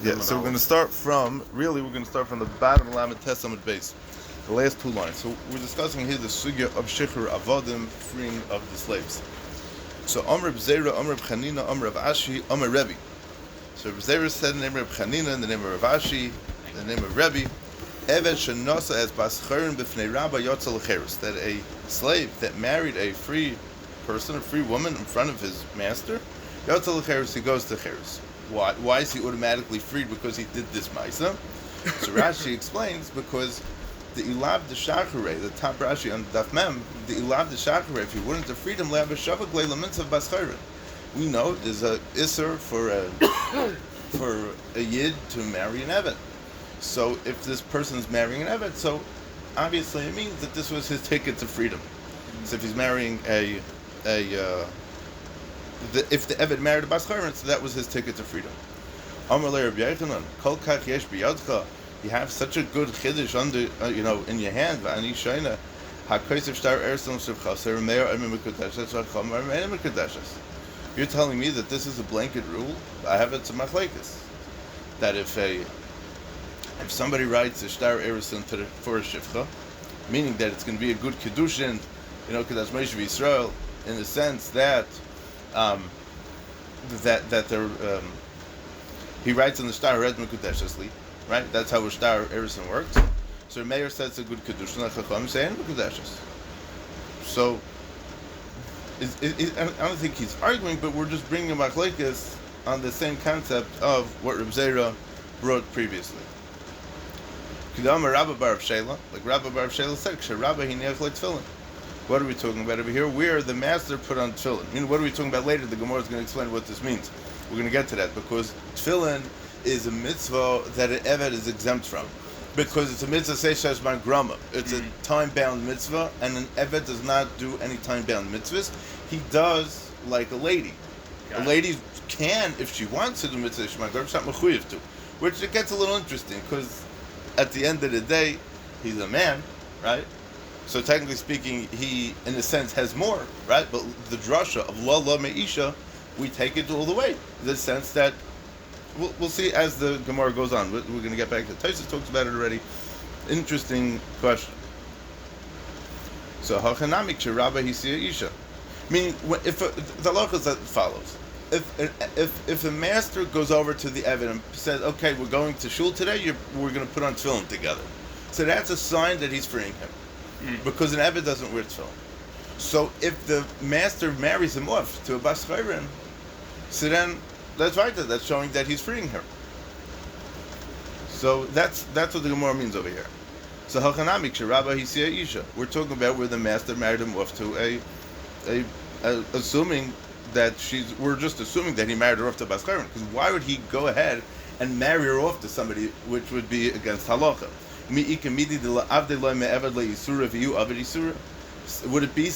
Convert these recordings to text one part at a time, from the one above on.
Yeah, so we're going to start from the bottom of Lamed Testament base, the last two lines. So we're discussing here the sugya of shchur Avodim, freeing of the slaves. So Amr B'Zera, Amr B'Chanina, Amr Ashi, Amr Rebbe. So B'Zera said the name of Chanina, the name of Ashi, the name of Rebbe. Eved Shenosa as Bascharin B'Fnei Rabba Yotza L'Cheres, that a slave that married a free person, a free woman in front of his master, Yotza L'Cheres, he goes to Cheres. Why is he automatically freed? Because he did this Maisa. So Rashi explains, because the Ilav de Shachare, the top Rashi on Daf Mem, the Ilav de Shachare, if he wouldn't have freed him, Le'av Shavak Le'lamitz of Bascharin. We know there's a Isser for a Yid to marry an Eved. So if this person's marrying an Eved, so obviously it means that this was his ticket to freedom. So if he's marrying if the Eved married a Bascharin, so that was his ticket to freedom. Amar le Rabbi Yochanan, Kol kach yesh biyadcha, you have such a good chiddush under, in your hand. V'ani shayna, ha'kosev shtar ersam shevchaser meir emim mekudeshes v'chamer emim mekudeshes. You're telling me that this is a blanket rule? I have it to machlekes. That if somebody writes a shtar ersam for a shivcha, meaning that it's going to be a good kiddushin, Kedash Moshe Yisrael, in the sense that he writes in the Shtar Red Mekudeshesli, right? That's how a Shtar Erison works. So Meir says it's a good Kedushin, like Chacham saying Mekudeshes. So I don't think he's arguing, but we're just bringing Machlekes on the same concept of what Reb Zera wrote previously. Kedama Rabba Bar Shela, like Rabba Bar Shela said, Rabba Hiniach like Tefillin. What are we talking about over here? Where the master put on tefillin. What are we talking about later? The Gemara is going to explain what this means. We're going to get to that, because tefillin is a mitzvah that an Eved is exempt from. Because it's a mitzvah seishash man grama. It's a time-bound mitzvah, and an Eved does not do any time-bound mitzvahs. He does like a lady. A lady can, if she wants to do mitzvah shman grama, she's not mechuyev to. Which it gets a little interesting, because at the end of the day, he's a man, right? So technically speaking, he, in a sense, has more, right? But the drasha of la la me'isha, we take it all the way. In the sense that, we'll see as the Gemara goes on. We're going to get back to it. Tosfos talks about it already. Interesting question. So, hachanamik shirabba hisiya isha. Meaning, if the halacha is as follows. If a master goes over to the Eved and says, okay, we're going to shul today, we're going to put on tefillin together. So that's a sign that he's freeing him. Because an Eved doesn't wear tefillin. So if the master marries him off to a Bascharin, so then that's right. That's showing that he's freeing her. So that's what the Gemara means over here. So hachanamik sherabba hisiya isha. We're talking about where the master married him off to assuming that we're just assuming that he married her off to Bascharin. Because why would he go ahead and marry her off to somebody which would be against halacha? Would it be?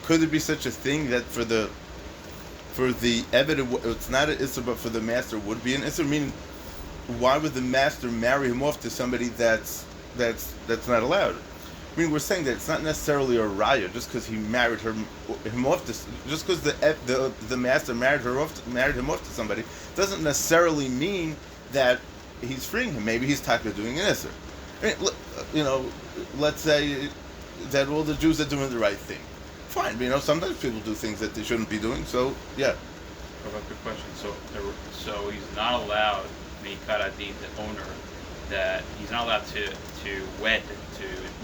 Could it be such a thing that for the Eved it's not an issur, but for the master would be an issur? Meaning, why would the master marry him off to somebody that's not allowed? I mean, we're saying that it's not necessarily a raya just because he married him off to, just because the master married him off to somebody doesn't necessarily mean that he's freeing him. Maybe he's talking doing an issur. I mean, let's say that all the Jews are doing the right thing. Fine, sometimes people do things that they shouldn't be doing. So, yeah. Good question. So he's not allowed, Meikat Adin, the owner, that he's not allowed to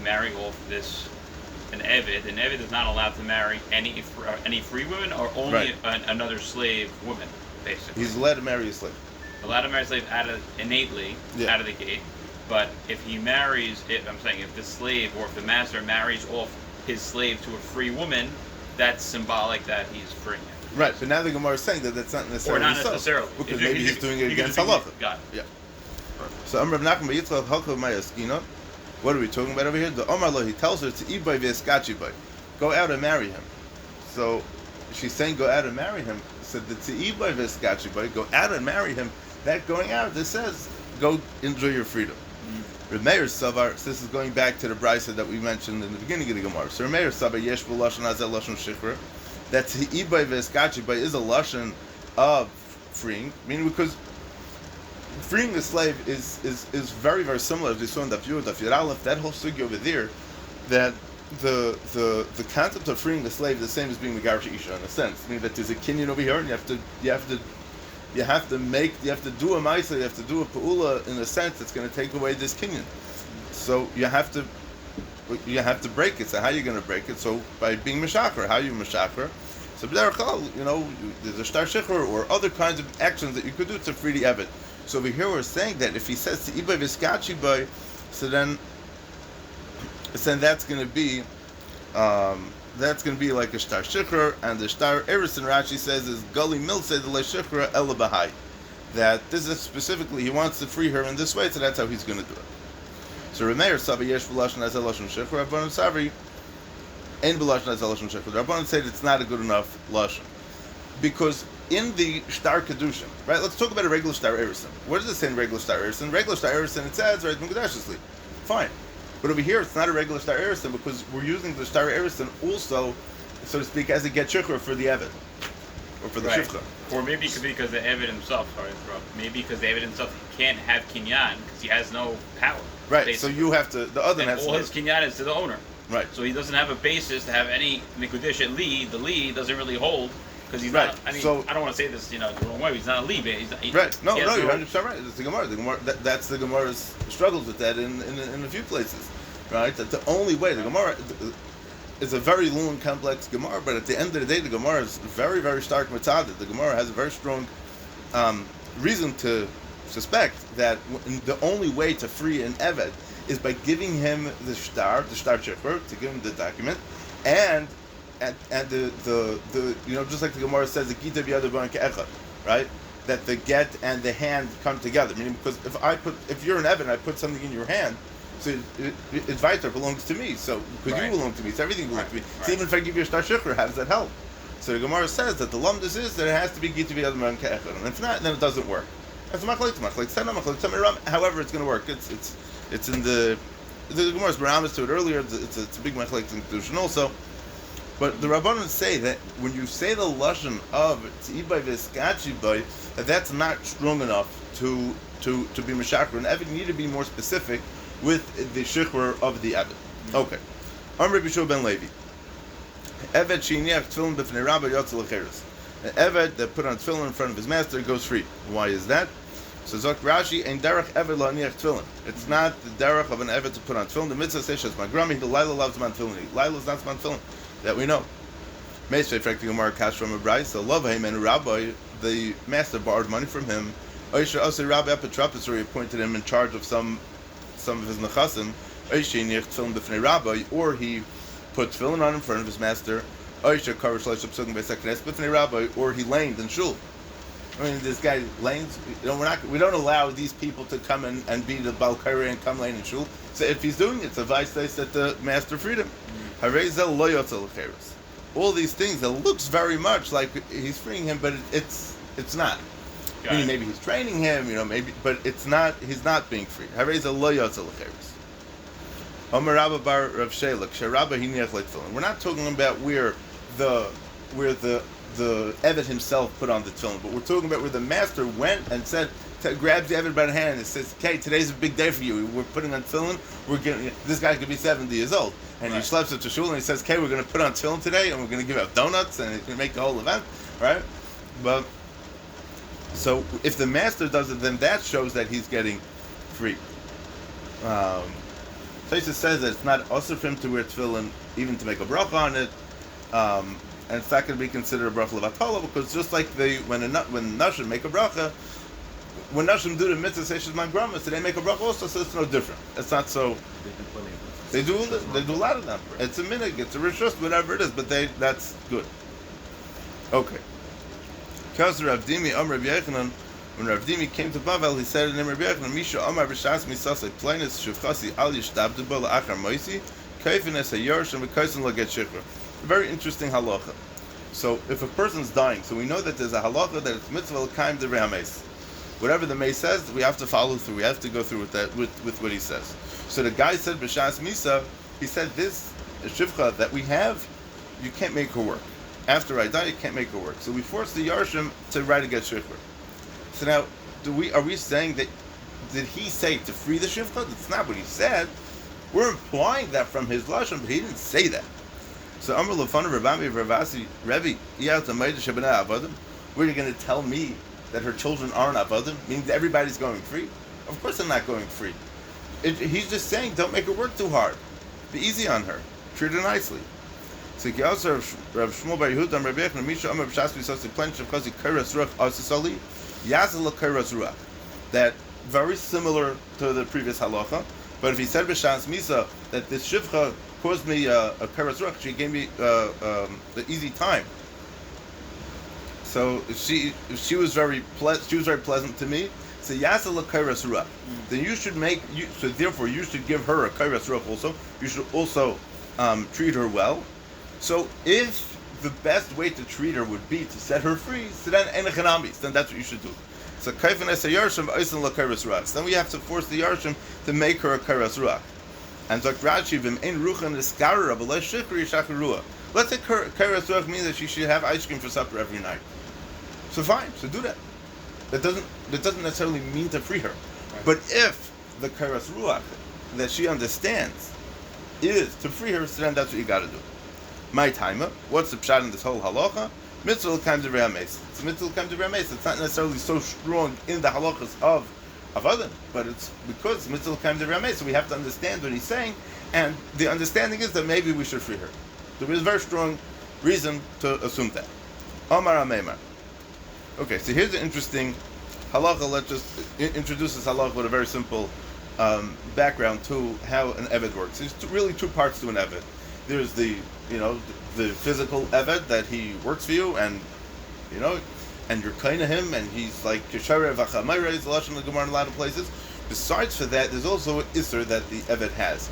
marry off an Eved. An Eved is not allowed to marry any free woman or only another slave woman, basically. He's allowed to marry a slave. Allowed to marry a slave innately, out of the gate. But if he marries, if the slave or if the master marries off his slave to a free woman, that's symbolic that he's freeing him. Right, but now the Gemara is saying that that's not necessarily so. Or not necessarily. Because maybe he's doing it against halacha. Got it. Yeah. Perfect. So Amr Nachman Yitzchak Halcha Mayaskina. What are we talking about over here? The Omar Lo, he tells her to Ibay V'eskachi Bay. Go out and marry him. So she's saying go out and marry him. So the Ibay V'eskachi Bay, go out and marry him. That going out, this says go enjoy your freedom. Meir Savar, this is going back to the brisa that we mentioned in the beginning of the Gemara. So Meir Savar Yesh B'Lashon Azeh Lashon Shchur. That Ibay V'eskachi Bay is a lashon of freeing, meaning because freeing the slave is very, very similar, as we saw in Daf Yud, Daf Yud Aleph, that whole sugi over there, that the concept of freeing the slave is the same as being Megarish Isha in a sense. Meaning that there's a kinyan over here, and you have to do a ma'isa, you have to do a pa'ula in a sense that's going to take away this kinyan. So you have to break it. So how are you going to break it? So by being Meshacher. How are you Meshacher? So there's a shtar shechur or other kinds of actions that you could do to free the Eved. So over here we're saying that if he says to Ibay Viskachi Boy, so then that's going to be like a shtar shechur, and the shtar erison Rashi says is Gali Milse de le shechur ela bahai. That this is specifically he wants to free her in this way, so that's how he's going to do it. So Remeir Sabi Yesh V'Lashon Azel Lashon Shechur Rabbanon Savri Ein B'Lashon Azel Lashon Shechur. The Rabbanon said it's not a good enough lashon because in the shtar kedushin, right? Let's talk about a regular shtar erison. What does it say in regular shtar erison? Regular shtar erison it says right mukadashesly, fine. But over here it's not a regular shtar erison because we're using the shtar erison also, so to speak, as a get shechur for the Eved or for the shifcha. Or maybe because the Eved himself, maybe because the Eved himself can't have kinyan because he has no power. Right, basically. So you have to, the other has all his kinyan is to the owner. Right. So he doesn't have a basis to have any nikudish at Li. The Li doesn't really hold because he's right. not, I mean, so, I don't want to say this, the wrong way, he's not a Li. Right, no, you're 100% right. It's the Gemara. That's the Gemara's struggles with that in a few places, right? That the only way, the Gemara is a very long, complex Gemara, but at the end of the day, the Gemara is very, very stark mitzvah. The Gemara has a very strong reason to suspect that the only way to free an Eved is by giving him the shtar shechur, to give him the document, and the just like the Gemara says, the gita b'yad b'an ke'echad, right? That the get and the hand come together. Meaning, because if you're an Eved and I put something in your hand, so it's vital, belongs to me. So because you belong to me, so everything belongs to me. So even if I give you a shtar shechur, how does that help? So the Gemara says that the lumdus is that it has to be gita b'yad b'an ke'echad, and if not, then it doesn't work. That's however it's going to work. It's in the Gemara's baramas to it earlier. It's a big machlek in Kedushin also. But the Rabbanon say that when you say the lashon of tzibay v'eskachi bay, that's not strong enough to be meshaker. And Eved, you need to be more specific with the shechur of the Eved. Okay. Amr Bishul ben Levi. Eved sheiniach tefillin b'fnei rabba yotzel l'cheres. An Eved that put on tefillin in front of his master goes free. Why is that? So Zok Rashi, ein derech Eved lo aniach tefillin. It's not the derech of an Eved to put on tefillin. The mitzvah says shas magrami. The Laila loves man tefillin. Laila is not man tefillin. That we know. Meisvei frekti Gemara kash from a brayso. So love him and rabbi. The master borrowed money from him. Oisha osei rabbi apotropos, or he appointed him in charge of some of his nechasim. Oisha aniach tefillin b'fnei rabbi, or he put tefillin on in front of his master. Oisha karish leishap sugim b'seknes b'fnei rabbi, or he laned in shul. I mean, this guy lanes. We don't allow these people to come and be the balkari and come lane in shul. So if he's doing it, it's a vice that the master freed him. All these things that looks very much like he's freeing him, but it's not. Meaning maybe he's training him, maybe, but it's not. He's not being freed. We're not talking about where the Eved himself put on the tefillin, but we're talking about where the master went and said, grabs the Eved by the hand and says, "Okay, today's a big day for you. We're putting on tefillin. This guy could be 70 years old, and he schleps it to shul and he says, "Okay, we're going to put on tefillin today, and we're going to give out donuts, and it's going to make the whole event, right?" But so if the master does it, then that shows that he's getting free. Tosha says that it's not usher for him to wear tefillin, even to make a bracha on it. And it's not going to be considered a bracha levatala, because just like when nashim make a bracha, when nashim do the mitzvah seishes man grama, so they make a bracha also, so it's no different. It's not so. They do a lot of them. It's a minig, it's a rishus, whatever it is, but that's good. Okay. Because Avdim Amr Yechanan, when Avdim came to Bavel, he said in Amr Yechanan, Misha Amar b'shas misasei plainis shuvchasi al yishtabdu bo la'achar moisi kaifines hayarsh and v'kaisin laget shikra. Very interesting halacha. So if a person's dying, so we know that there's a halacha that it's mitzvah l'kaim de re'hameis. Whatever the mace says, we have to follow through. We have to go through with that, with what he says. So the guy said b'shas misa, he said this shivcha that we have, you can't make her work. After I die, you can't make her work. So we force the yarshim to write against shikra. So now, are we saying that did he say to free the shivcha? That's not what he said. We're implying that from his lashon, but he didn't say that. So Amar Lefana Rabami Ravasi Revi Iyat. Were you going to tell me that her children aren't avadim? Meaning that everybody's going free? Of course they're not going free. He's just saying, don't make her work too hard. Be easy on her. Treat her nicely. So also Rav Shmuel Bar Yehuda Amar Rabbi Yechon Misha Amar B'Shas B'Sasi Plench of Chazi Kairas Ruach Asisali Yazal Kairas Ruach. That very similar to the previous halacha, but if he said B'Shas Misa that this shivcha caused me a Kairas Ruach, she gave me the easy time. So she was very pleasant to me. So Yasal Kairas Ruach. Then you should so therefore you should give her a Kairas Ruach also. You should also treat her well. So if the best way to treat her would be to set her free, so then that's what you should do. So Kaifan es Yarshim Oisin La Kairas Ruach. Then we have to force the Yarshim to make her a Kairas Ruach. And Dr. Rashi Vim Ein Ruchan Iskara B'Lei Shikri Shacharua. Let's say Kairas Ruach means that she should have ice cream for supper every night. So fine, so do that. That doesn't necessarily mean to free her. Right. But if the Kairas Ruach that she understands is to free her, so then that's what you got to do. My timer, what's the pshat in this whole halacha? Mitzvah comes to Rehames. It's mitzvah comes to Rehames. It's not necessarily so strong in the halachas of Avodim, but it's because mitzvah comes to Rehames, so we have to understand what he's saying, and the understanding is that maybe we should free her. There is a very strong reason to assume that. Omar Ameimar. Okay, so here's an interesting halacha. Let's just introduce this halacha with a very simple background to how an eved works. There's really two parts to an eved. There's the physical eved that he works for you, and and you're kind of him, and he's like Yesharev Achamayra is the lashon of the Gemara in a lot of places. Besides for that, there's also an isser that the eved has.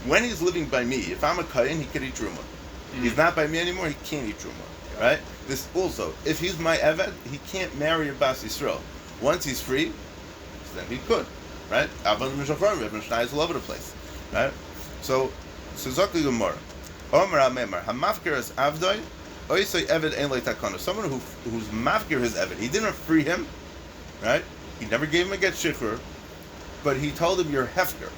When he's living by me, if I'm a kayin, he can eat truma. He's not by me anymore, he can't eat truma. Right? This also, if he's my eved, he can't marry a bas Yisrael. Once he's free, then he could. Right? Avon Mishafar, Ibn Shnai is all over the place. Right? So Zakli Gemara. Omar Amemar, Hamafkir is Avdoi, Oisoi Eved Ein Takana. Someone who's mafkir his Eved. He didn't free him, right? He never gave him a get shikhr, but he told him you're hefker.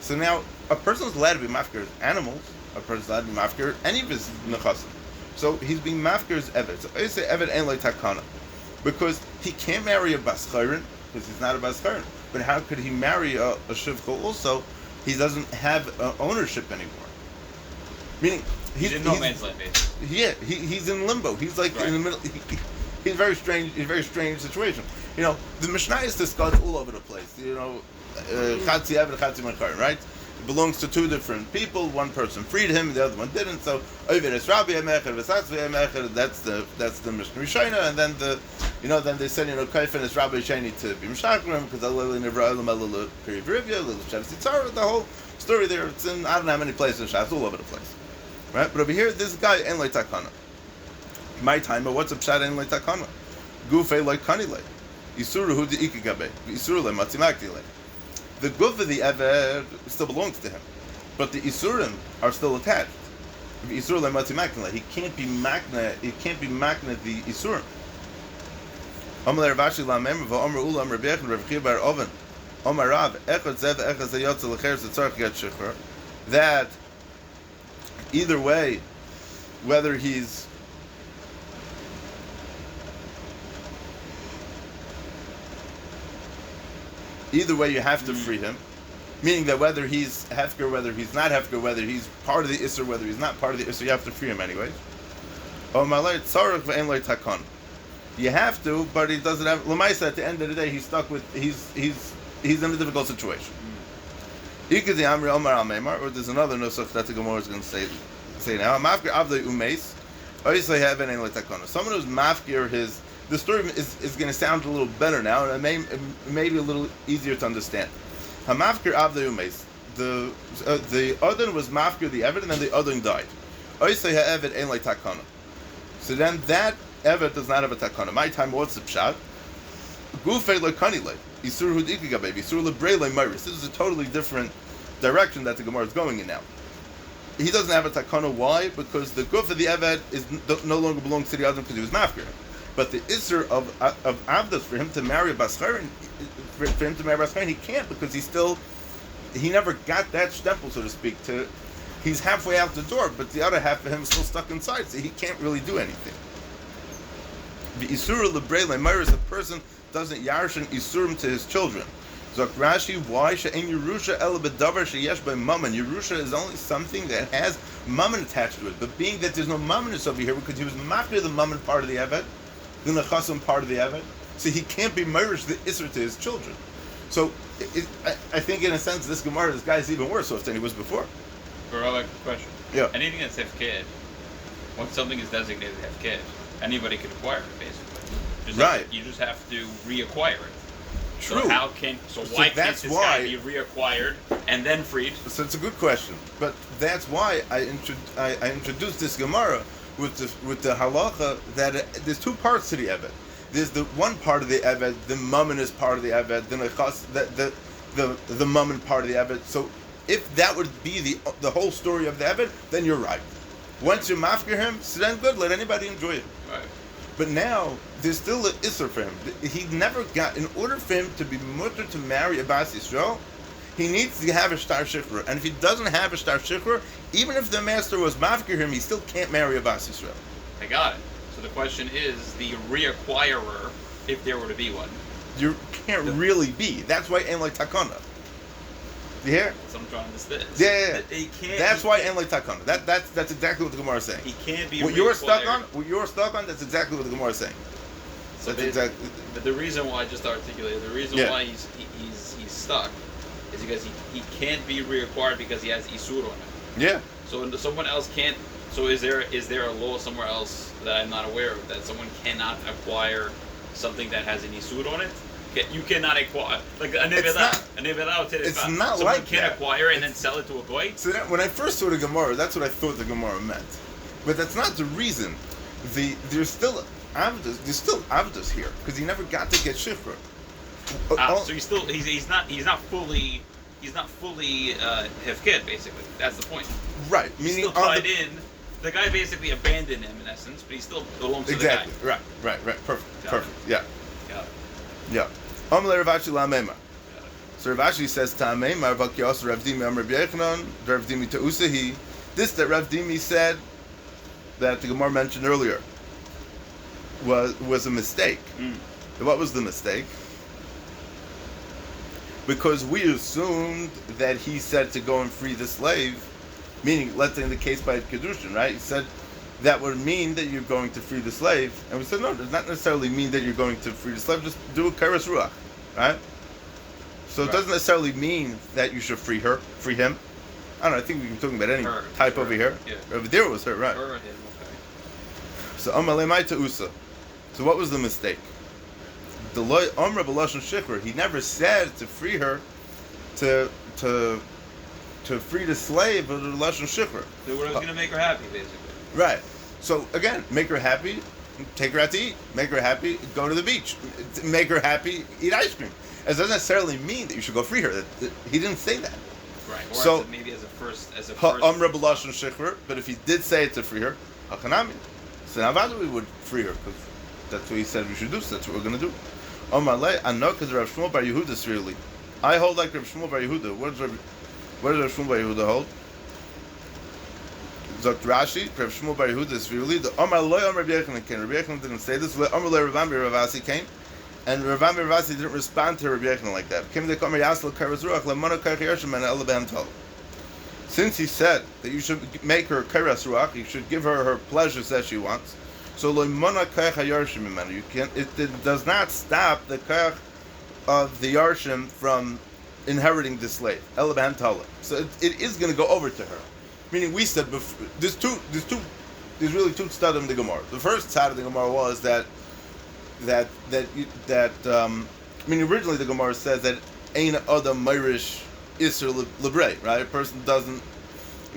So now a person's allowed to be mafkir his animals. A person's allowed to be mafkir any of his nechasim. So he's being mafkir his Eved. So Oisoi Eved Ein Takana, because he can't marry a bas chayrin because he's not a bas chayrin. But how could he marry a shivcha also? He doesn't have ownership anymore. Meaning, he's in no man's land, basically. Yeah, he's in limbo. He's like in the middle. He's very strange. In a very strange situation. The Mishnah is discussed all over the place. Chatzi Eved, Chatzi Mechar, right? It belongs to two different people. One person freed him, the other one didn't. So Oived es Rabbi Emecher, V'Satzvi Emecher. That's the Mishnah Rishona, and then then they said Kaifin es Rabbi Sheni to be Mishakrim because Aleli Nevra Elam Elul Perivivya, Lil Shev Sitzara. The whole story there. It's in I don't know how many places in Shas, all over the place. Right, but over here, this guy en loy takana. My time, but what's a pshat en loy takana? Gufei loy kanile. Isuru hu deikikabe. Isuru le matzimaktile. The guf of the eved still belongs to him, but the isurim are still attached. Isuru le matzimaktile. He can't be makna. He can't be makna the isurim. Amalei Ravashi la memra va'omer ulam Rabbi Yechon Rav Chiya bar Oven. Omar Rav echad zev echad zayotzel lecher zetzarch get shikhr. That either way, whether he's either way, you have to free him. Meaning that whether he's hefker, whether he's not hefker, whether he's part of the isser, whether he's not part of the isser, you have to free him anyways. You have to, but he doesn't have. Lamaisa, at the end of the day, he's stuck with. He's in a difficult situation. Or there's another nusach that the Gemara is going to say now. Mafkir avdei umeis. Someone who's mafkir his. The story is going to sound a little better now, and it may be a little easier to understand. Hamafkir avdei umeis. The Adon was mafkir the Eved, and then the Adon died. So then that Eved does not have a takana. My time, what's the pshat? Gufei lo kanile. Isur hudikikabe. Isur lebrei lo myris. This is a totally different direction that the Gemara is going in now. He doesn't have a takana. Why? Because the guf of the Eved no longer belongs to the Adam because he was mafkir. But the Isser of Avdus, for him to marry a Bascharin, he can't, because he never got that stempel, so to speak. He's halfway out the door, but the other half of him is still stuck inside, so he can't really do anything. The Isur Lebrele Myris, a person doesn't yarshin Isurim to his children. Zok Rashi, why she'en Yerusha el bedavar sheyesh by mammon? Yerusha is only something that has mammon attached to it. But being that there's no mammonus over here, because he was mafter the mammon part of the Eved, the Nechasim part of the Eved, so he can't be Myrish the Isser to his children. So I think in a sense this Gemara, this guy's even worse off than he was before. For a question. Yeah. Anything that's hefkid, once something is designated hefkid, anybody can acquire it, basically. Right. You just have to reacquire it. True. So why can't this guy be reacquired and then freed? So it's a good question, but that's why I introduced this Gemara with the halacha that there's two parts to the Eved. There's the one part of the Eved, the mammonous part of the Eved, the mammon part of the Eved. So if that would be the whole story of the Eved, then you're right. Once you mafkir him, so then good, let anybody enjoy it. Right. But now, there's still an Isser for him. He never got, in order for him to be mutter to marry a Bas Yisrael, he needs to have a Shtar Shikhr. And if he doesn't have a Shtar Shikhr, even if the master was mafkir him, he still can't marry a Bas Yisrael. I got it. So the question is, the reacquirer, if there were to be one. You can't really be. That's why ain't like takana. You hear? That's what I'm trying to understand. Yeah. He can't. That's why ain't like takana. That's exactly what the Gemara is saying. He can't be. What you're stuck on. That's exactly what the Gemara is saying. So but the reason why I just articulated, the reason why he's stuck, is because he can't be reacquired because he has isur on him. Yeah. So someone else can't. So is there a law somewhere else that I'm not aware of that someone cannot acquire something that has an isur on it? You cannot acquire like a nevedah. It's not someone like can that. acquire and then sell it to a goy. So when I first saw the Gemara, that's what I thought the Gemara meant. But that's not the reason. There's still avdus here because he never got to get shifra. So he's not fully hefkid, basically. That's the point. Right. He's still tied in. The guy basically abandoned him in essence, but he still belongs to the guy. Exactly. Right. Perfect. Yeah. Got it. Yeah. Amalei Rav Ashi Lamema. So Rav Ashi says Ta'amema Rav Akios Rav Dimi Amar B'Yechanan Rav Dimi Ta'usahi. This that Rav Dimi said that the Gemara mentioned earlier was a mistake. What was the mistake? Because we assumed that he said to go and free the slave, meaning let's say in the case by Kedushin, right? He said that would mean that you're going to free the slave. And we said, no, it does not necessarily mean that you're going to free the slave, just do a Keres Ruach, right? So it doesn't necessarily mean that you should free him. I don't know, I think we can be talking about any type over here. Yeah. Over there it was her, right? Her, okay. So Amalei Ta'usa. So what was the mistake? The Loy Amr B'Lashon Shikhr, he never said to free her to free the slave of the Lashon Shikhr. So what was going to make her happy, basically. Right. So again, make her happy, take her out to eat. Make her happy, go to the beach. Make her happy, eat ice cream. It doesn't necessarily mean that you should go free her. He didn't say that. Right. Or so maybe as a first. Amr B'Lashon Shikhr, but if he did say it to free her, Hachanami. So now we would free her because that's what he said we should do. So that's what we're going to do. Omar Le, I know because Rav Shmuel Bar Yehuda is really. I hold like Rav Shmuel Bar Yehuda. What does Rav Shmuel Bar Yehuda hold? Zok Rashi, Rav Shmuel Bar Yehuda is really. The Omar Le, Omar Rabbi Yechanan came. Rabbi Yechanan didn't say this. Omar Le, Rav Ambi Ravasi came, and Rav Ambi Ravasi didn't respond to Rabbi Yechanan like that. Came to Omar Yasel Karas Ruach Lemona Kach Yershim and Elaban Tol. Since he said that you should make her Karas Ruach, you should give her pleasures that she wants. So loymona kach hayarshim imenu. You can't. It does not stop the kach of the yarshim from inheriting the slave. Elaban tala. So it is going to go over to her. Meaning we said before, there's really two studs in the Gemara. The first side of the Gemara was that originally the Gemara says that ein adam mayrish iser lebrei, right? A person doesn't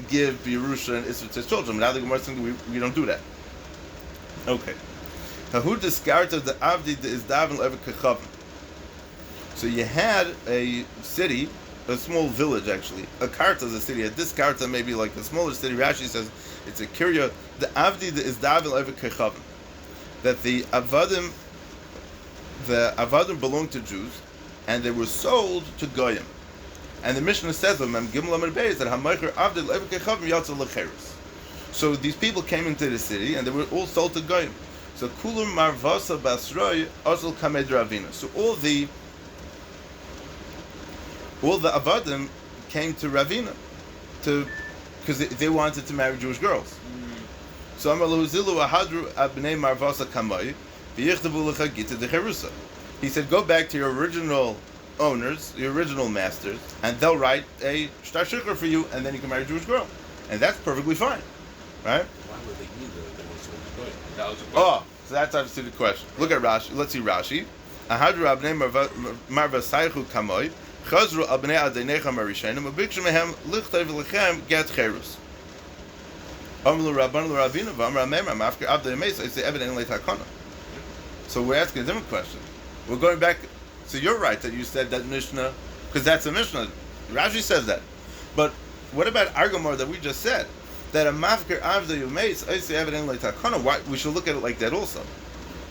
give Yerusha and Isser to his children. Now the Gemara is saying we don't do that. Okay. Who discarded the Avdi is Davin Levi Kechavim. So you had a city, a small village actually. A Karta is a city. A Diskarta maybe like a smaller city. Rashi says it's a Kirya. The Avdi is Davin Levi Kechavim. that the Avadim belonged to Jews, and they were sold to Goyim. And the Mishnah says of them, Gimel Amar Beis, that Hamaycher Avdil Evekechavim Yatzel Lecheres. So these people came into the city, and they were all sold to Goyim. So Kulum Marvasa Basroi Azul Kamed Ravina. So all the Avadim came to Ravina because they wanted to marry Jewish girls. So Amar Lehuzilu Ahadru Abnei Marvasa Kamai V'yichtavu Lecha Gitin Decherusa. He said, go back to your original owners, your original masters, and they'll write a shtar shikhr for you, and then you can marry a Jewish girl, and that's perfectly fine, right? Why would they need that? That was a question. Oh, so that's obviously the question. Look at Rashi. Let's see Rashi. Ahadru Abnei Marvasaychu Kamoi Chazru Abnei Adeinecha Marishenim Ubikshu Mehem Lichtay V'Lechem Get Cherus. Amlu Rabban L'Ravina V'Amra Meimra Mafker Abdei Mesa. It's the evident Leitakona. So we're asking a different question. We're going back. So you're right that you said that Mishnah, because that's a Mishnah. Rashi says that. But what about Argamor that we just said? That a mafker avda yumeis is evident like takana. Why we should look at it like that also,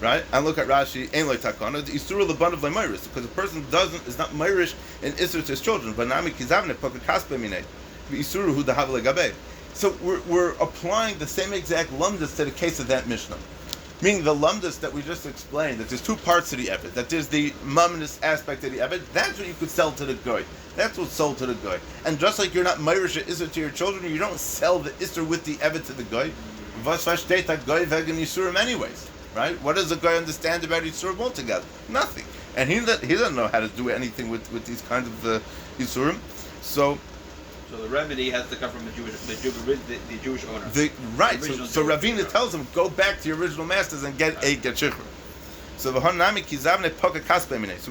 right? And look at Rashi ain't like takana. The isur lebund of lemayris, because a person is not mayrish in isur to his children. But nami kizavne poket kaspe minei isuru hu dahav legabe. So we're applying the same exact lumdus to the case of that Mishnah. Meaning the lumdus that we just explained, that there's two parts to the Eved, that there's the mumminous aspect of the Eved, that's what you could sell to the Goy. That's what's sold to the Goy. And just like you're not Mayrish Isser to your children, you don't sell the Isser with the Eved to the Goy. Was versteht that Goy wegen Yisurim anyways? Right? What does the Goy understand about Yisurim altogether? Nothing. And he doesn't know how to do anything with these kinds of Yisurim. So the remedy has to come from the Jewish owner. Right. So Ravina tells him, go back to your original masters and get a shikhr. So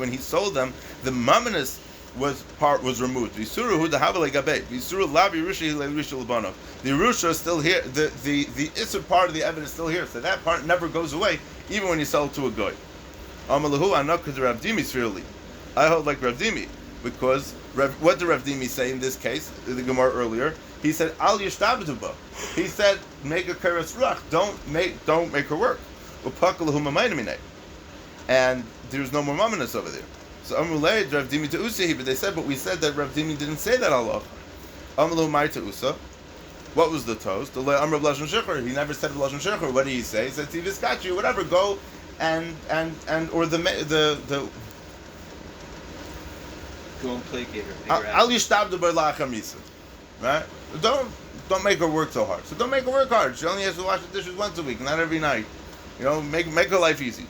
when he sold them, the mumminous was removed. The Yerusha is still here. The Isser part of the evidence is still here. So that part never goes away, even when you sell it to a goy. I hold like Rav Dimi, because what did Rav Dimi say in this case, the Gemara earlier? He said, Al yishtabduba. He said, make a keres ruach. Don't make her work. And there's no more mumminess over there. So Amrulay Rav Dimi to Usahi, but they said, but we said that Rav Dimi didn't say that Allah. Amrulu Mai to Usa. What was the toast? The Amr Lashon Shechur. He never said Lashon Shechur. What did he say? He said Tiviskachi, whatever, go and or the Go and placate her. Al yishtabdu b'la'acham misa. Right? Don't make her work so hard. So don't make her work hard. She only has to wash the dishes once a week, not every night. You know, make her life easy.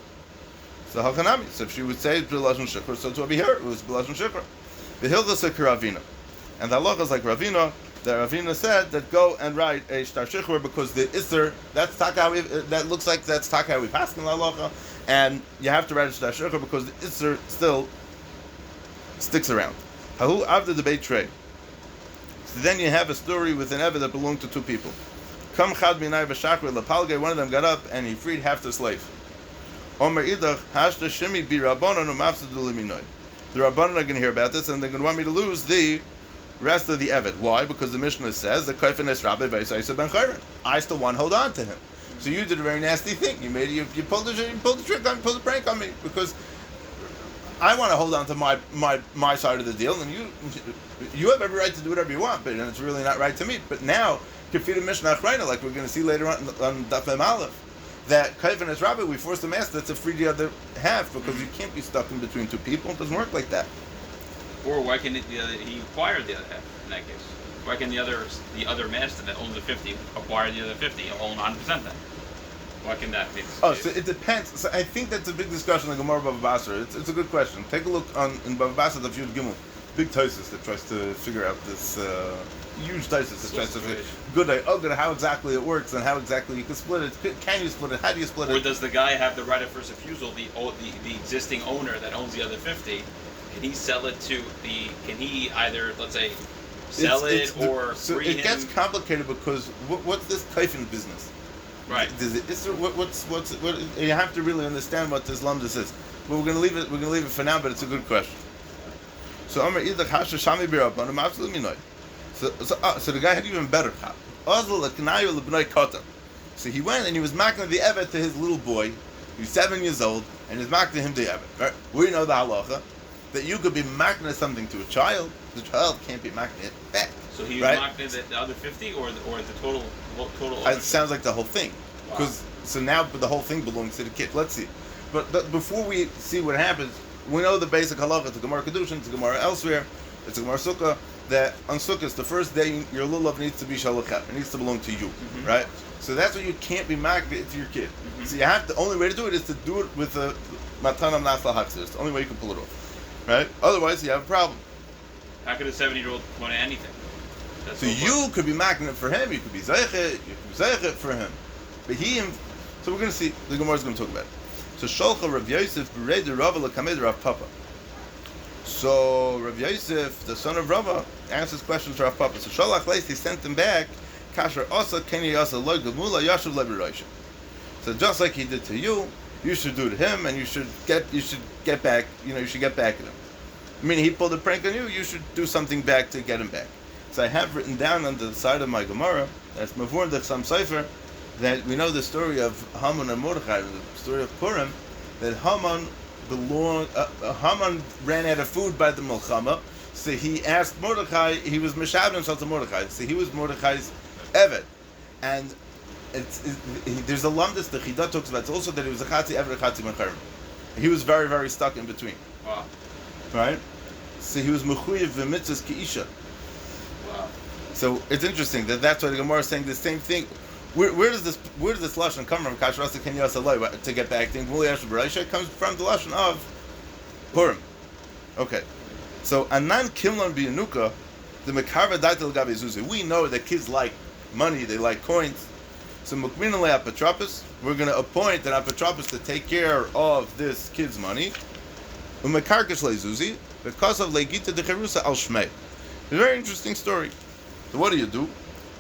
So Hakanami. So if she would say B'lashon Shikhr, so to be her, it was B'lashon Shikhr. V'hildas Ravina. And the halacha is like Ravina, that Ravina said that go and write a shtar shikhr because the Isser, that looks like that's taka we pass in the halacha, and you have to write a shtar shikhr because the Isser still sticks around. Hahu avda debate trade. So then you have a story with an Eved that belonged to two people. Kam chad minay v'shachri lapalge. One of them got up and he freed half the slave. Omer idach hashta shimi bi rabbanon umafsadu liminoy. The rabbanon are going to hear about this and they're going to want me to lose the rest of the Eved. Why? Because the Mishnah says that Kaifin es Rabbi Vaysaisa ben Chayrin. I still want to hold on to him. So you did a very nasty thing. You pulled the trick on me, pulled the prank on me because I want to hold on to my side of the deal, and you have every right to do whatever you want, but it's really not right to me. But now, Kefida Mishnah Achrayna, like we're going to see later on Daf Mem Aleph, that Kaifin es Rabbi, we force the master to free the other half because you can't be stuck in between two people. It doesn't work like that. Or why can he acquire the other half in that case? Why can the other master that owns the 50 acquire the other 50 and own 100% then? Why can that be? So it depends. So I think that's a big discussion in Gemara Bava Basra. It's a good question. Take a look in Bava Basra, the Yud Gimel, big Tosis that tries to figure out this huge Tosis that tries to figure out how exactly it works and how exactly you can split it. Can you split it? How do you split it? Or does the guy have the right of first refusal? The existing owner that owns the other 50, can he sell it to the? Can he either, let's say, sell it or so free it him? gets complicated because what's this Kaifin business? Right. What you have to really understand what this lumdus is. But we're going to leave it. We're going to leave it for now. But it's a good question. So Amar idach hasha shami birabban mafzul minoy. So the guy had even better cop. So he went and he was macking the evet to his little boy He's 7 years old, and he's makna him the Eved. Right? We know the halacha that you could be makna something to a child. The child can't be makna it back. So he was right? makna the other 50, or the total It sounds like the whole thing. Because so now the whole thing belongs to the kid. Let's see. But before we see what happens, we know the basic halacha. It's a Gemara Kedushin, it's a Gemara elsewhere, it's a Gemara Sukkah, that on Sukkot, the first day, your lulav needs to be shalachet. It needs to belong to you, right? So that's what you can't be makna to your kid. So you have the only way to do it is to do it with a matanam nasla hatzir. It's the only way you can pull it off, right? Otherwise, you have a problem. How could a 7-year-old want anything? That's so you could be makna for him. You could be zeichet. You could be zeichet for him. But so we're going to see. The Gemara is going to talk about it. So Sholcha Rav Yosef b'rei Rava l'kamed Rav Papa. So Rav Yosef, the son of Rava, answers questions to Rav Papa. So Sholach Leis, he sent him back. Kasher Asa Keni Asa Lo Gemula Yashuv Levi. So just like he did to you, you should do to him, and you should get back. You should get back at him. Meaning he pulled a prank on you, you should do something back to get him back. So I have written down on the side of my Gemara, that's Mavur the Sam Sefer, that we know the story of Haman and Mordechai, the story of Purim, that Haman ran out of food by the Milchama, so he asked Mordechai, he was Meshab himself to Mordechai, so he was Mordechai's Eved. And there's a lamdas, the Chidah talks about, it's also that he was a Chatzi Eved, a Chatzi Mecharim. He was very, very stuck in between. Wow. Right? So he was Mechuyev v'mitzvahs Keisha. Wow. So it's interesting that's why the Gemara is saying the same thing. Where does this lashon come from? Kashrasa Kenyas Aloi to get back to it comes from the lashon of Purim. Okay, so Anan Kimlon Biyanuka, the Mekarva Daitel Gabi Zuzi. We know that kids like money, they like coins. So Mukmin Le Apotropos, we're going to appoint an apotropos to take care of this kid's money. Umekarkish Le Zuzi because of Legita de Cherusa Al Shmei. It's a very interesting story. So what do?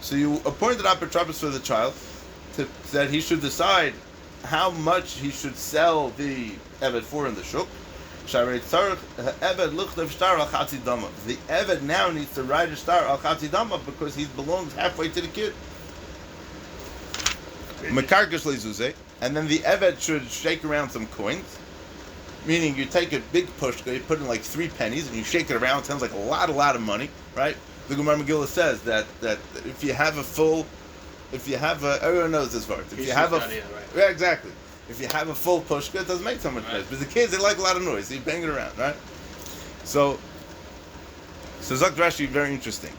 So you appoint an apotropos for the child that he should decide how much he should sell the Eved for in the shuk. The Eved now needs to ride a star al Chatzi Dama because he belongs halfway to the kid. And then the Eved should shake around some coins. Meaning you take a big pushka, you put in like 3 pennies, and you shake it around. It sounds like a lot of money, right? The Gemara Megillah says that if you have everyone knows this part. Yeah, exactly. If you have a full pushka, it doesn't make so much noise. But the kids, they like a lot of noise, so you bang it around, right? So Zak Rashi, very interesting.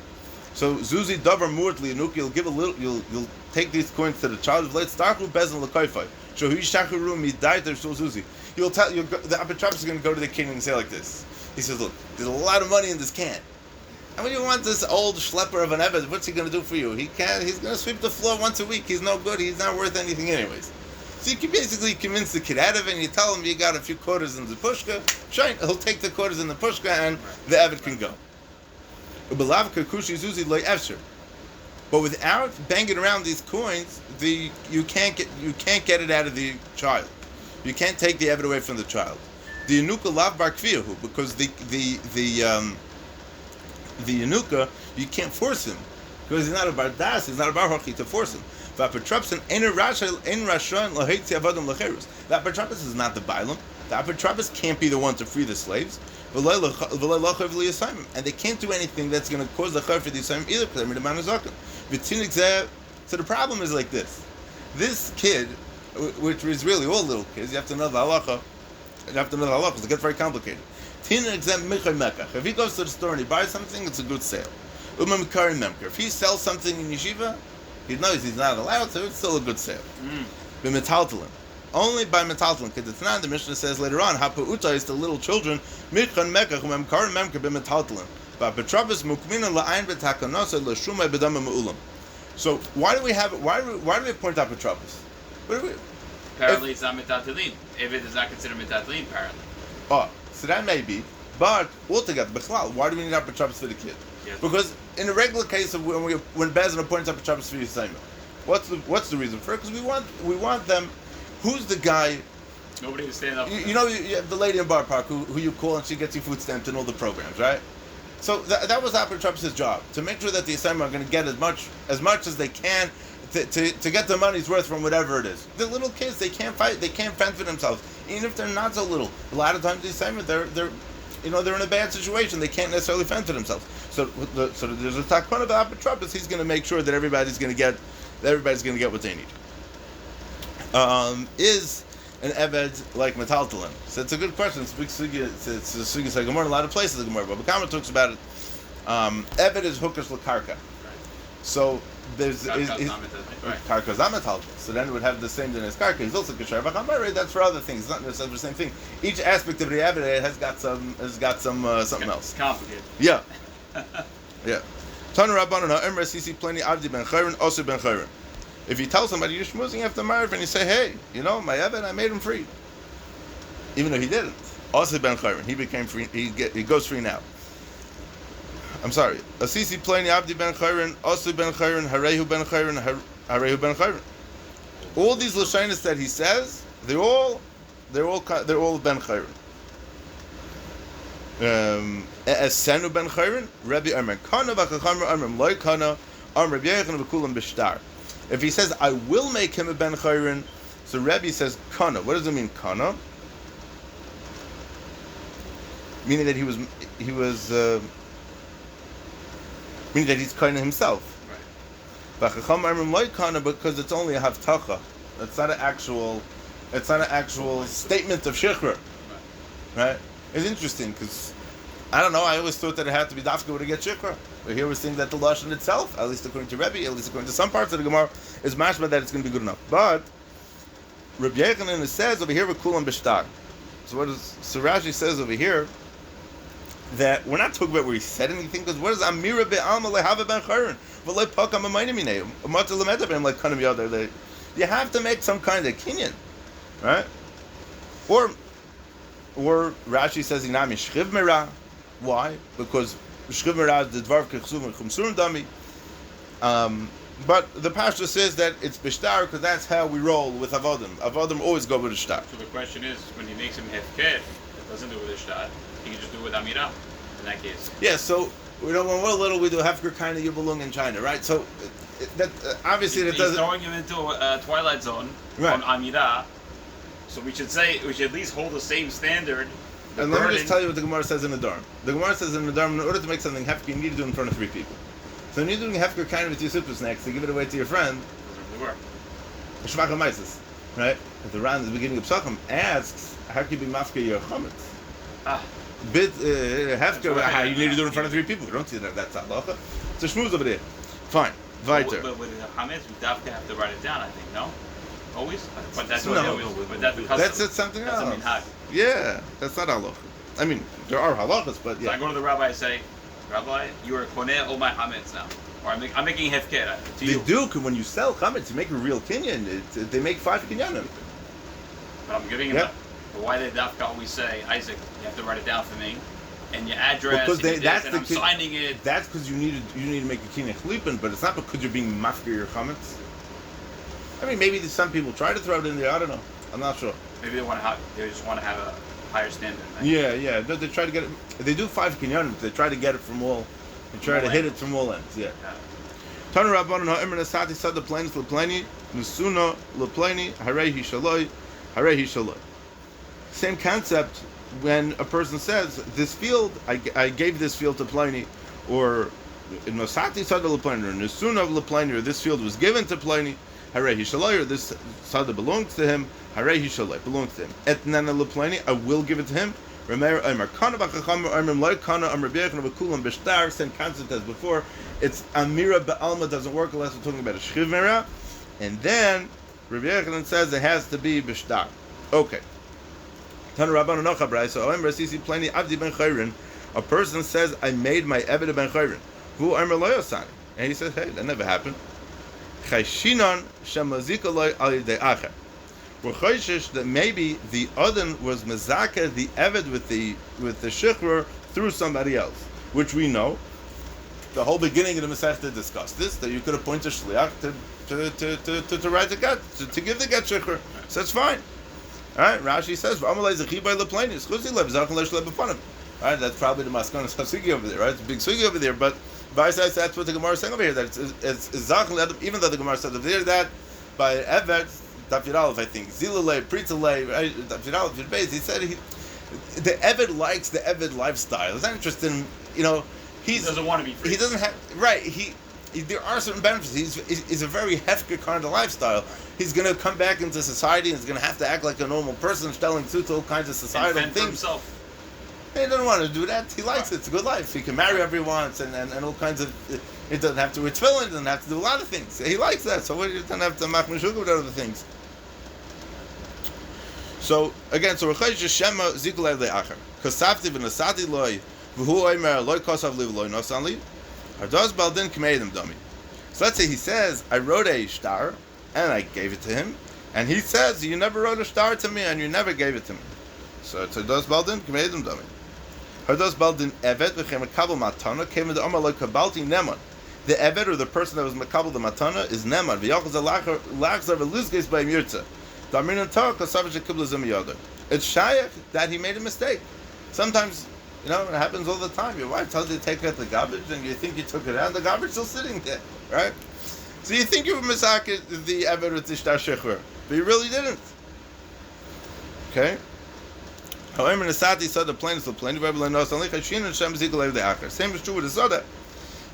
So Zuzi Davar Murtli Anuk, you'll give a little, you'll take these coins to the child. Let's start with Bezin L'Koifai. So Hu Shachuru Midai Tershul Zuzi. You'll tell the apotropos is going to go to the king and say like this. He says, "Look, there's a lot of money in this can. And when you want this old schlepper of an Eved, what's he going to do for you? He's going to sweep the floor once a week. He's no good. He's not worth anything anyways." So you can basically convince the kid out of it, and you tell him you got a few quarters in the pushka. Shine, he'll take the quarters in the pushka, and the Eved can go. But without banging around these coins, you can't get it out of the child. You can't take the Eved away from the child. The Yanuka lav bar kviyahu, because the Yanuka, you can't force him because he's not a bar das, he's not a bar hochi to force him. The apotropos is not the bailam. The apotropos can't be the one to free the slaves. And they can't do anything that's going to cause the chayv for the Yisayim either because they're midaman hazaken. So the problem is like this. This kid, which is really all little kids, you have to know the halacha. You have to know the halacha because it gets very complicated. If he goes to the store and he buys something, it's a good sale. If he sells something in yeshiva, he knows he's not allowed to, it's still a good sale. Only by metaltalin, because it's not. The Mishnah says later on, "Hapauta is the little children." Michan mekach umemkar memker b'metaltalin. But betravis mukmina la'ayin b'takanasa l'shumay b'dama meulam. So why do we point out betravis? Apparently, it's not metaltalin. If it is not considered metaltalin, apparently. Oh, so that may be. But altogether, b'chlal, why do we need our betravis for the kid? Yes. Because in a regular case of when Bezin appoints our betravis for Yisayim, what's the reason for it? Because we want them. Who's the guy? Nobody to stand up. You have the lady in Bar Park who you call and she gets you food stamped in all the programs, right? So that was apotropos' job, to make sure that the Yisayim are going to get as much as they can to get the money's worth from whatever it is. The little kids, they can't fight, they can't fend for themselves, even if they're not so little. A lot of times these assignments, they're in a bad situation. They can't necessarily fend for themselves. So there's a takon of apotropos. He's going to make sure that everybody's going to get what they need. Is an eved like metaltalin? So it's a good question. It's a big sugya. It's a sugya like Gemara in a lot of places. The Gemara, but Bekama talks about it. Eved is hookish lakarka. So there's karka zamatal. So then it would have the same thing as karka. He's also kasher v'chamari. That's for other things. It's not necessarily the same thing. Each aspect of the eved has got some something else. It's complicated. Yeah, yeah. Tana Rabbanan ha'emra sisi pleni avdi ben chayrin osu ben chayrin. If you tell somebody you're schmoozing after marriage and you say, hey, my eved, I made him free, even though he didn't. Osu ben chayrin, he became free. He goes free now. I'm sorry. Asisi pleni avdi ben chayrin, osu ben chayrin, harehu ben chayrin, harehu ben chayrin. All these lashonos that he says, they're all ben chayrin. Esenu ben chayrin, Rabbi Amar kana v'chachamar amrim loy kana, Amar Rabbi Yechon v'kulam b'shtar. If he says I will make him a ben chayrin, so Rabbi says kana. What does it mean kana? Meaning that he was meaning that he's kind of himself. Right. Because it's only a havtacha. It's not an actual statement of shechur. Right? It's interesting because I don't know. I always thought that it had to be dafka to get shechur. But here we're seeing that the lashon itself, at least according to Rebbe, at least according to some parts of the Gemara, is mashma that it's going to be good enough. But Rabbi Yechanan says over here with kulam b'shtar. So Rashi says over here that we're not talking about where he said anything, because what is Amira be'alma lehava ben chayrin v'lei pakam amaynim yineim umatzah lemeta ben like kanam yadar. You have to make some kind of kinyan, right? Or Rashi says inami shchiv mera. Why? Because shchiv mera is the dvar kechsum chumsurim dami. But the pastor says that it's b'shtar because that's how we roll with avodim. Avodim always go with a shtar. So the question is, when he makes him hefker, it doesn't do with a shtar. He can just do it with Amira in that case. Yeah, so when we're little, we do hefker kind of Yibelung in China, right? So that obviously that doesn't. He's throwing him into a twilight zone on Amira. So we should at least hold the same standard. And let me just tell you what the Gemara says in the Dharm. The Gemara says in the Dharm, in order to make something hefker, you need to do it in front of 3 people. So when you're doing hefker kind of with your super snacks to give it away to your friend, right? The Ran at the beginning of Psachim asks, how can you be mafka your chametz? Hefker, you need to do it in front of 3 people. You don't see that. That's halacha. It's a shmooze over there. Fine. Weiter. But with the chametz, we definitely have to write it down. I think no. Always. But that's that's something else. Yeah, that's not halacha. I mean, there are halachas, but yeah. So I go to the rabbi and say, Rabbi, you are koneh all my chametz now. Or I'm making hefker. They do, because when you sell chametz, you make a real kinyan. They make 5 kinyanim. But I'm giving him but why did Dafka always say, Isaac, you have to write it down for me, and your address, and I'm signing it. That's because you need to make a kinyan chlipin, but it's not because you're being mafkir your chametz. I mean, maybe some people try to throw it in there. I don't know. I'm not sure. Maybe they just want to have a higher standard. Right? Yeah. They try to get it. They do 5 kinyanim. They try to get it from all. They try to hit it from all ends. Yeah. Tanu Rabbanan ha'emer nasati sad leplani leplani nusuna leplani harehi shaloi. Same concept when a person says, this field, I gave this field to Pliny, or Nosati Sada Lepliny, or Nusuna Lepliny, or this field was given to Pliny, Harehi Shaloi, or this Sada belongs to him, Harehi Shaloi, belongs to him. Etnana Lepliny, I will give it to him. Remeir Amar Kana Bachacham Amrim Loy Kana Amr Bechon Vakulam Bishtar, same concept as before. It's Amira Ba'alma doesn't work unless we're talking about a Shchiv Mera. And then Rabbi Yechanan says it has to be Bishtar. Okay. A person says, I made my Eved ben Chayrin. Who Amr Lo Yosani? And he says, hey, that never happened. We're chayshish that maybe the Adon was mezaka the Eved with the Shichrur through somebody else, which we know. The whole beginning of the Masechta discussed this, that you could appoint a shliach to write the get, to give the get Shichrur. So that's fine. All right, Rashi says, Right? That's probably the Maskonas Hasugi over there, right? It's a big sugi over there, but says that's what the Gemara is saying over here, that it's Zach, even though the Gemara said over there that by Evet, Dafir Aleph, I think, Zilalei, Pritzalei, right? Dafir Aleph, Yud he said the Evet likes the Evet lifestyle. He's not interested in, he doesn't want to be free. He doesn't have, right, there are certain benefits. He's a very hefker kind of lifestyle. He's going to come back into society and he's going to have to act like a normal person, telling truth to all kinds of societal and things. Himself. He doesn't want to do that. He likes it. It's a good life. He can marry whoever he wants and all kinds of... He doesn't have to wear tefillin. He doesn't have to do a lot of things. He likes that. So he doesn't have to mach meshugah with other things. So, again, so Rechayish Shema Zikul Le'achar. Kasafti v'nasati loy v'hu oimer loy kosav li v'loy nosan li Hardoz baldin k'meidim dami. So let's say he says, I wrote a shtar and I gave it to him. And he says, you never wrote a shtar to me and you never gave it to me. So it's Hardoz baldin k'meidim dami. Hardoz baldin evet v'chem makabel matana came with the omar loy kabalti neman. The evet, or the person that was makabel the matana, is neman. V'yachaz lachzar v'luzgeis by mirza. It's shaykh that he made a mistake. Sometimes, it happens all the time. Your wife tells you to take out the garbage, and you think you took it out, and the garbage is still sitting there, right? So you think you were misakit the evet with the shtar shechur, but you really didn't. Okay. However, Nesati said the plaintiff, same is true with the soda.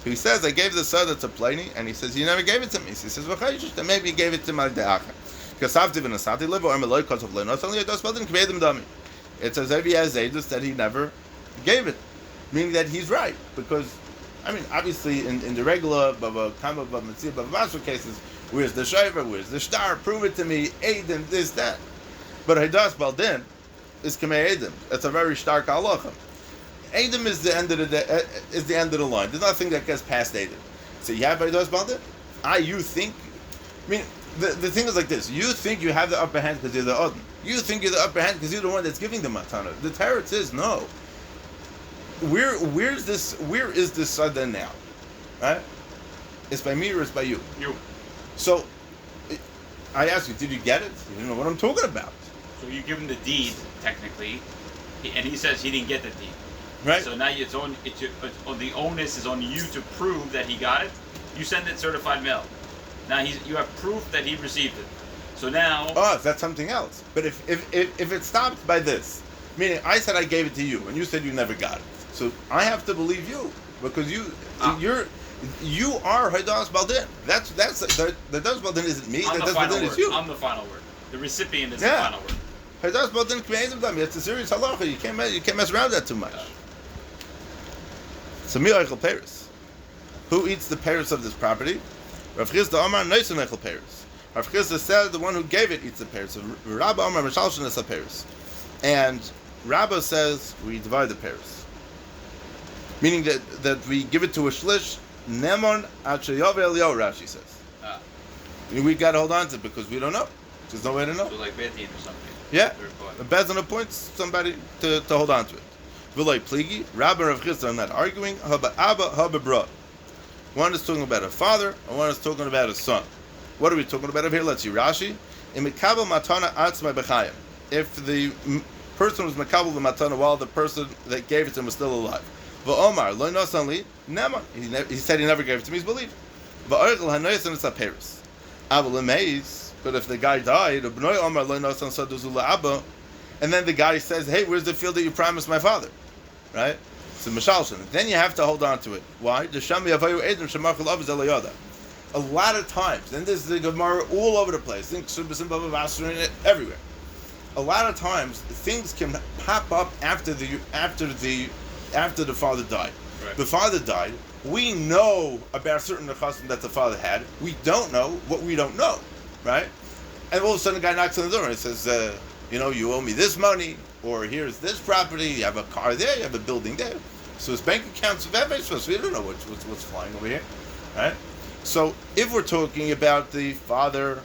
So he says, I gave the soda to Pliny, and he says, you never gave it to me. So he says, well, maybe you gave it to my de'achar. It's as if he has Zaydus that he never gave it, meaning that he's right. Because, obviously, in the regular cases, where's the shayva, where's the shtar, prove it to me, Eidim, this, that. But Haidas Baldin is Kamei Eidim. It's a very stark halacha. Eidim is the end of the line. There's nothing that gets past Eidim. So you have Haidas Baldin? The thing is like this. You think you have the upper hand because you're the Odin. You think you're the upper hand because you're the one that's giving the matana. The Teretz is no. Where is this Sada now? Right? It's by me or it's by you? You. So, I ask you, did you get it? You don't know what I'm talking about. So you give him the deed, technically, and he says he didn't get the deed. Right. So now the onus is on you to prove that he got it. You send it certified mail. Now you have proof that he received it. So now... Oh, that's something else. But if it stops by this, meaning I said I gave it to you, and you said you never got it. So I have to believe you, because you are Haidas Baldin. The Haidas Baldin isn't me. The Haidas Baldin is you. I'm the final word. The recipient is the final word. Haidas Baldin K'meidim Dami. It's a serious halacha. You can't mess around that too much. So mi oichel peris. Who eats the peris of this property? Rav Chisda Amar Noisen Eichel Peris. Rav Chisda said the one who gave it eats the peris. Rabba Amar Mishalshin is a peris. And Rabba says we divide the peris. Meaning that we give it to a shlish, Nemon Achayav Elio, Rashi says. We got to hold on to it because we don't know. There's no way to know. So like Bedian or something. Yeah. The Bezin appoints somebody to hold on to it. V'loi Pligi, Rabba and Rav Chisda are not arguing. Haba Abba, Haba Bra. One is talking about a father, and one is talking about a son. What are we talking about over here? Let's see. Rashi. If the person was makabel the matana while the person that gave it to him was still alive. V'omar lo nosan neman. He said he never gave it to me. He's believed. V'oichel hanoyson is aperis. Abel emeis. But if the guy died, Abnoi Omar lo nosan saduzula abba, and then the guy says, "Hey, where's the field that you promised my father?" Right? So Mishalshin. Then you have to hold on to it. Why? A lot of times, and there's the Gemara all over the place, everywhere. A lot of times, things can pop up after the father died. Right. The father died. We know about certain nechasim that the father had. We don't know what we don't know, right? And all of a sudden, a guy knocks on the door and says, you owe me this money, or here's this property. You have a car there. You have a building there. So his bank accounts of every so we don't know what's flying over here, right? So if we're talking about the father,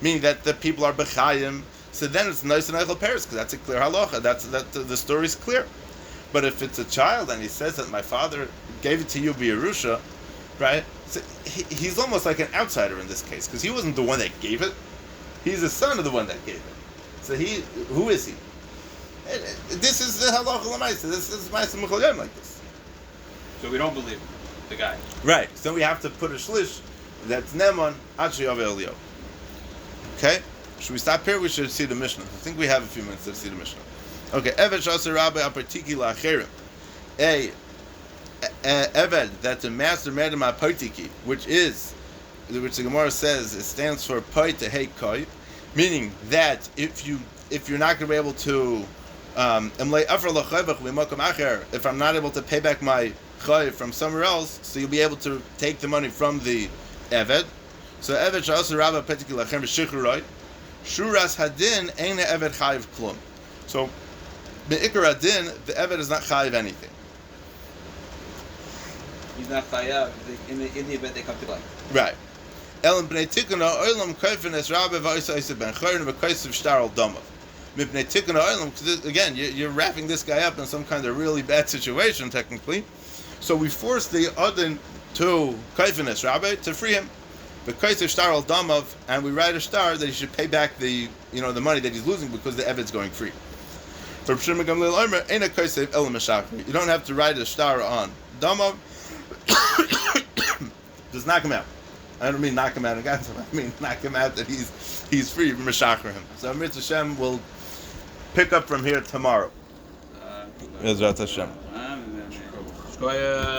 meaning that the people are bechayim, so then it's nice and eichel peris because that's a clear halacha. The story's clear. But if it's a child and he says that my father gave it to you via Yerusha, right? So he's almost like an outsider in this case because he wasn't the one that gave it. He's the son of the one that gave it. So who is he? This is the halacha l'maisa. This is ma'isa mechol yom like this. So we don't believe the guy. Right. So we have to put a shlish that's neman achi Elio. Okay. Should we stop here? We should see the Mishnah. I think we have a few minutes to see the Mishnah. Okay. Eved shasar rabbi apartiki la'acherim. Eved, that's a master madam apartiki, which the Gemara says it stands for pai to hei koi, meaning that if you're not going to be able to if I'm not able to pay back my chayiv from somewhere else, so you'll be able to take the money from the eved. So eved sha'asur rabba petiki lachem b'shichroi shuras hadin eina eved chayiv klum. So be'ikar hadin, the eved is not chayiv anything. He's not chayav in the event they come to life. Right. Elam b'nei tikuna oilam kofen es rabba v'oisa oisa ben chorin v'koisiv shtar al domav. Mipnei tikuna oilam, again, you're wrapping this guy up in some kind of really bad situation, technically. So we force the Adin to kofen es rabba to free him. V'koisiv shtar al domav, and we write a star that he should pay back the money that he's losing because the eved's going free. You don't have to write a star on domav. Just knock him out. I don't mean knock him out of Gaza. I mean knock him out that he's free from Meshachar him. So Amir Hashem will pick up from here tomorrow. Ezrat Hashem.